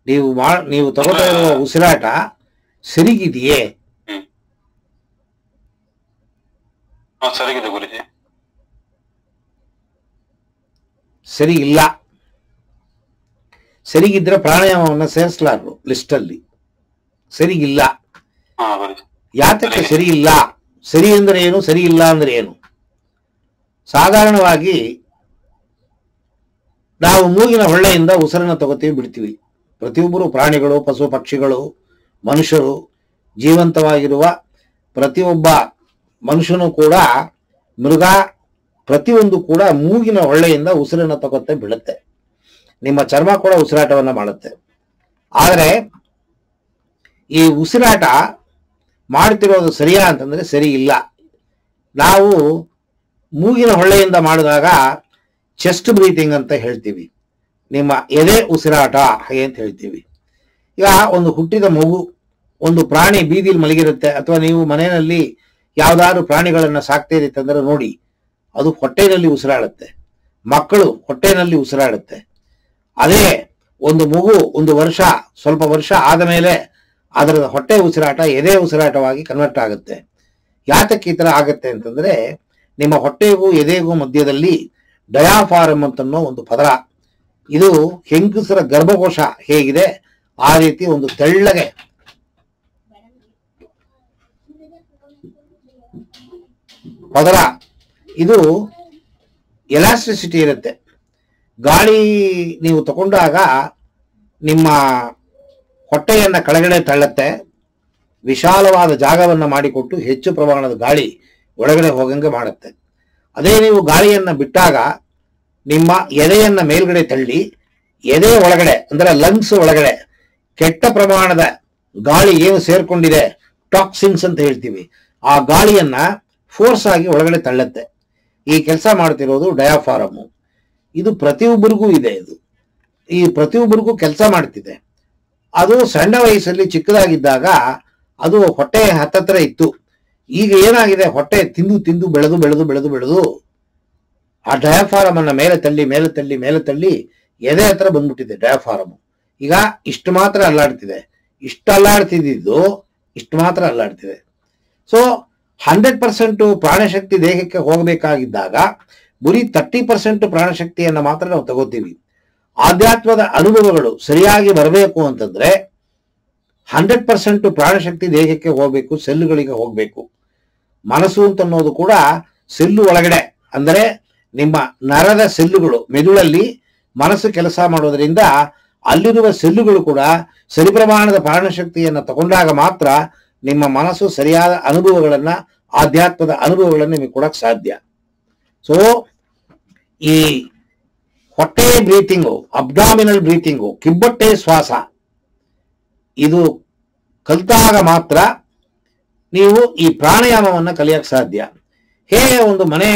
ನೀವು ತಗೋತಾ ಇರುವ ಉಸಿರಾಟ ಸರಿಗಿದೆಯೇ? ಸರಿಗಿದೆ ಗುರುಜಿ. ಸರಿ ಇಲ್ಲ. ಸರಿಗಿದ್ರೆ ಪ್ರಾಣಾಯಾಮವನ್ನು ಸೇರಿಸಲಾರರು ಲಿಸ್ಟ್ ಅಲ್ಲಿ. ಸರಿಗಿಲ್ಲ. ಯಾತಕ್ಕೆ ಸರಿ ಇಲ್ಲ? ಸರಿ ಅಂದ್ರೆ ಏನು, ಸರಿ ಇಲ್ಲ ಅಂದ್ರೆ ಏನು? ಸಾಧಾರಣವಾಗಿ ನಾವು ಮೂಗಿನ ಹೊಳ್ಳೆಯಿಂದ ಉಸಿರನ್ನು ತಗೋತೀವಿ, ಬಿಡ್ತೀವಿ. ಪ್ರತಿಯೊಬ್ಬರು, ಪ್ರಾಣಿಗಳು, ಪಶು ಪಕ್ಷಿಗಳು, ಮನುಷ್ಯರು, ಜೀವಂತವಾಗಿರುವ ಪ್ರತಿಯೊಬ್ಬ ಮನುಷ್ಯನು ಕೂಡ, ಮೃಗ, ಪ್ರತಿಯೊಂದು ಕೂಡ ಮೂಗಿನ ಹೊಳ್ಳೆಯಿಂದ ಉಸಿರನ್ನು ತಗೋತ್ತೆ, ಬಿಡುತ್ತೆ. ನಿಮ್ಮ ಚರ್ಮ ಕೂಡ ಉಸಿರಾಟವನ್ನ ಮಾಡುತ್ತೆ. ಆದರೆ ಈ ಉಸಿರಾಟ ಮಾಡ್ತಿರೋದು ಸರಿಯಾ ಅಂತಂದ್ರೆ ಸರಿ ಇಲ್ಲ. ನಾವು ಮೂಗಿನ ಹೊಳ್ಳೆಯಿಂದ ಮಾಡಿದಾಗ ಚೆಸ್ಟ್ ಬ್ರೀತಿಂಗ್ ಅಂತ ಹೇಳ್ತೀವಿ. ನಿಮ್ಮ ಎದೆ ಉಸಿರಾಟ ಹಾಗೆ ಅಂತ ಹೇಳ್ತೀವಿ. ಈಗ ಒಂದು ಹುಟ್ಟಿದ ಮಗು, ಒಂದು ಪ್ರಾಣಿ ಬೀದಿಲಿ ಮಲಗಿರುತ್ತೆ, ಅಥವಾ ನೀವು ಮನೆಯಲ್ಲಿ ಯಾವ್ದಾದ್ರು ಪ್ರಾಣಿಗಳನ್ನ ಸಾಕ್ತೀರಿ ಅಂತಂದ್ರೆ ನೋಡಿ, ಅದು ಹೊಟ್ಟೆನಲ್ಲಿ ಉಸಿರಾಡುತ್ತೆ. ಮಕ್ಕಳು ಹೊಟ್ಟೆನಲ್ಲಿ ಉಸಿರಾಡುತ್ತೆ. ಅದೇ ಒಂದು ಮಗು ಒಂದು ವರ್ಷ, ಸ್ವಲ್ಪ ವರ್ಷ ಆದ ಮೇಲೆ ಅದರ ಹೊಟ್ಟೆ ಉಸಿರಾಟ ಎದೆ ಉಸಿರಾಟವಾಗಿ ಕನ್ವರ್ಟ್ ಆಗುತ್ತೆ. ಯಾತಕ್ಕೆ ಈ ತರ ಆಗುತ್ತೆ ಅಂತಂದ್ರೆ, ನಿಮ್ಮ ಹೊಟ್ಟೆಗೂ ಎದೆಗೂ ಮಧ್ಯದಲ್ಲಿ ಡಯಾಫಾರಮ್ ಅಂತನ್ನೋ ಒಂದು ಪದರ, ಇದು ಹೆಂಗಸರ ಗರ್ಭಕೋಶ ಹೇಗಿದೆ ಆ ರೀತಿ ಒಂದು ತೆಳ್ಳಗೆ ಪದರ, ಇದು ಎಲಾಸ್ಟಿಸಿಟಿ ಇರುತ್ತೆ. ಗಾಳಿ ನೀವು ತಗೊಂಡಾಗ ನಿಮ್ಮ ಹೊಟ್ಟೆಯನ್ನ ಕೆಳಗಡೆ ತಳ್ಳುತ್ತೆ, ವಿಶಾಲವಾದ ಜಾಗವನ್ನು ಮಾಡಿಕೊಟ್ಟು ಹೆಚ್ಚು ಪ್ರಮಾಣದ ಗಾಳಿ ಒಳಗಡೆ ಹೋಗಂಗೆ ಮಾಡುತ್ತೆ. ಅದೇ ನೀವು ಗಾಳಿಯನ್ನ ಬಿಟ್ಟಾಗ ನಿಮ್ಮ ಎದೆಯನ್ನ ಮೇಲ್ಗಡೆ ತಳ್ಳಿ, ಎದೆ ಒಳಗಡೆ ಅಂದ್ರೆ ಲಂಗ್ಸ್ ಒಳಗಡೆ ಕೆಟ್ಟ ಪ್ರಮಾಣದ ಗಾಳಿ ಏನು ಸೇರ್ಕೊಂಡಿದೆ, ಟಾಕ್ಸಿನ್ಸ್ ಅಂತ ಹೇಳ್ತೀವಿ, ಆ ಗಾಳಿಯನ್ನ ಫೋರ್ಸ್ ಆಗಿ ಒಳಗಡೆ ತಳ್ಳುತ್ತೆ. ಈ ಕೆಲಸ ಮಾಡ್ತಿರೋದು ಡಯಾಫಾರಮ್. ಇದು ಪ್ರತಿಯೊಬ್ಬರಿಗೂ ಇದೆ. ಈ ಪ್ರತಿಯೊಬ್ಬರಿಗೂ ಕೆಲಸ ಮಾಡ್ತಿದೆ. ಅದು ಸಣ್ಣ ವಯಸ್ಸಲ್ಲಿ ಚಿಕ್ಕದಾಗಿದ್ದಾಗ ಅದು ಹೊಟ್ಟೆ ಹತ್ತತ್ರ ಇತ್ತು. ಈಗ ಏನಾಗಿದೆ, ಹೊಟ್ಟೆ ತಿಂದು ತಿಂದು ಬೆಳೆದು ಬೆಳೆದು ಬೆಳೆದು ಬೆಳೆದು ಆ ಡಯಾಫಾರಮ್ ಅನ್ನ ಮೇಲೆ ತಳ್ಳಿ ಮೇಲೆ ತಳ್ಳಿ ಮೇಲೆ ತಳ್ಳಿ ಎದೆ ಹತ್ರ ಬಂದ್ಬಿಟ್ಟಿದೆ ಡಯಾಫಾರಮ್. ಈಗ ಇಷ್ಟು ಮಾತ್ರ ಅಲ್ಲಾಡ್ತಿದೆ, ಇಷ್ಟು ಅಲ್ಲಾಡ್ತಿದ್ದು ಇಷ್ಟು ಮಾತ್ರ ಅಲ್ಲಾಡ್ತಿದೆ. ಸೊ 100% ಪ್ರಾಣಶಕ್ತಿ ದೇಹಕ್ಕೆ ಹೋಗಬೇಕಾಗಿದ್ದಾಗ ಬರೀ 30% ಪ್ರಾಣಶಕ್ತಿಯನ್ನ ಮಾತ್ರ ನಾವು ತಗೋತೀವಿ. ಆಧ್ಯಾತ್ಮದ ಅನುಭವಗಳು ಸರಿಯಾಗಿ ಬರಬೇಕು ಅಂತಂದ್ರೆ 100% ಪ್ರಾಣಶಕ್ತಿ ದೇಹಕ್ಕೆ ಹೋಗ್ಬೇಕು, ಸೆಲ್ಲುಗಳಿಗೆ ಹೋಗ್ಬೇಕು. ಮನಸ್ಸು ಅಂತ ಅನ್ನೋದು ಕೂಡ ಸೆಲ್ಲು ಒಳಗಡೆ, ಅಂದರೆ ನಿಮ್ಮ ನರದ ಸೆಲ್ಲುಗಳು, ಮೆದುಳಲ್ಲಿ ಮನಸ್ಸು ಕೆಲಸ ಮಾಡೋದ್ರಿಂದ ಅಲ್ಲಿರುವ ಸೆಲ್ಲುಗಳು ಕೂಡ ಸರಿ ಪ್ರಮಾಣದ ಪ್ರಾಣಶಕ್ತಿಯನ್ನ ತಗೊಂಡಾಗ ಮಾತ್ರ ನಿಮ್ಮ ಮನಸ್ಸು ಸರಿಯಾದ ಅನುಭವಗಳನ್ನ, ಆಧ್ಯಾತ್ಮದ ಅನುಭವಗಳನ್ನ ನಿಮಗೆ ಕೊಡಕ್ ಸಾಧ್ಯ. ಸೊ ಈ ಹೊಟ್ಟೆ ಬ್ರೀತಿಂಗು, ಅಬ್ಡಾಮಿನಲ್ ಬ್ರೀತಿಂಗು, ಕಿಬ್ಬೊಟ್ಟೆ ಶ್ವಾಸ, ಇದು ಕಲಿತಾಗ ಮಾತ್ರ ನೀವು ಈ ಪ್ರಾಣಾಯಾಮವನ್ನ ಕಲಿಯಕ್ಕೆ ಸಾಧ್ಯ. ಹೇಗೆ ಒಂದು ಮನೆ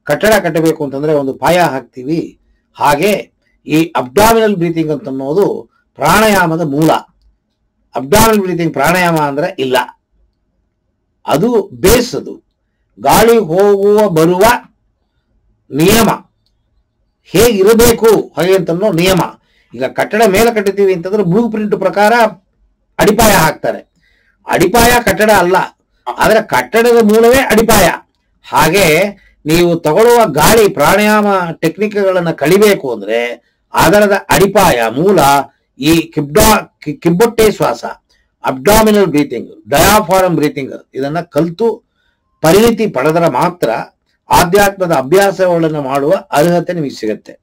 ಕಟ್ಟಡ ಕಟ್ಟಬೇಕು ಅಂತಂದ್ರೆ ಒಂದು ಪಾಯ ಹಾಕ್ತೀವಿ, ಹಾಗೆ ಈ ಅಬ್ಡಾಮಿನಲ್ ಬ್ರೀತಿಂಗ್ ಅಂತ ಅನ್ನೋದು ಪ್ರಾಣಾಯಾಮದ ಮೂಲ. ಅಬ್ಡಾಮಿನಲ್ ಬ್ರೀತಿಂಗ್ ಪ್ರಾಣಾಯಾಮ ಅಂದ್ರೆ ಇಲ್ಲ, ಅದು ಬೇಸ್. ಅದು ಗಾಳಿ ಹೋಗುವ ಬರುವ ನಿಯಮ ಹೇಗಿರಬೇಕು ಹಾಗೆ ಅಂತನ್ನೋ ನಿಯಮ. ಈಗ ಕಟ್ಟಡ ಮೇಲೆ ಕಟ್ಟುತ್ತೀವಿ ಅಂತಂದ್ರೆ ಬ್ಲೂ ಪ್ರಿಂಟ್ ಪ್ರಕಾರ ಅಡಿಪಾಯ ಹಾಕ್ತಾರೆ. ಅಡಿಪಾಯ ಕಟ್ಟಡ ಅಲ್ಲ, ಆದ್ರೆ ಕಟ್ಟಡದ ಮೂಲವೇ ಅಡಿಪಾಯ. ಹಾಗೆ ನೀವು ತಗೊಳ್ಳುವ ಗಾಳಿ ಪ್ರಾಣಾಯಾಮ ಟೆಕ್ನಿಕ್ಗಳನ್ನ ಕಲಿಬೇಕು ಅಂದ್ರೆ ಅದರದ ಅಡಿಪಾಯ ಮೂಲ ಈ ಕಿಬ್ಬೊಟ್ಟೆ ಶ್ವಾಸ, ಅಬ್ಡಾಮಿನಲ್ ಬ್ರೀತಿಂಗ್, ಡಯಾಫಾರಮ್ ಬ್ರೀತಿಂಗ್. ಇದನ್ನ ಕಲಿತು ಪರಿಣಿತಿ ಪಡೆದರೆ ಮಾತ್ರ ಆಧ್ಯಾತ್ಮದ ಅಭ್ಯಾಸಗಳನ್ನು ಮಾಡುವ ಅರ್ಹತೆ ನಿಮಗೆ ಸಿಗುತ್ತೆ.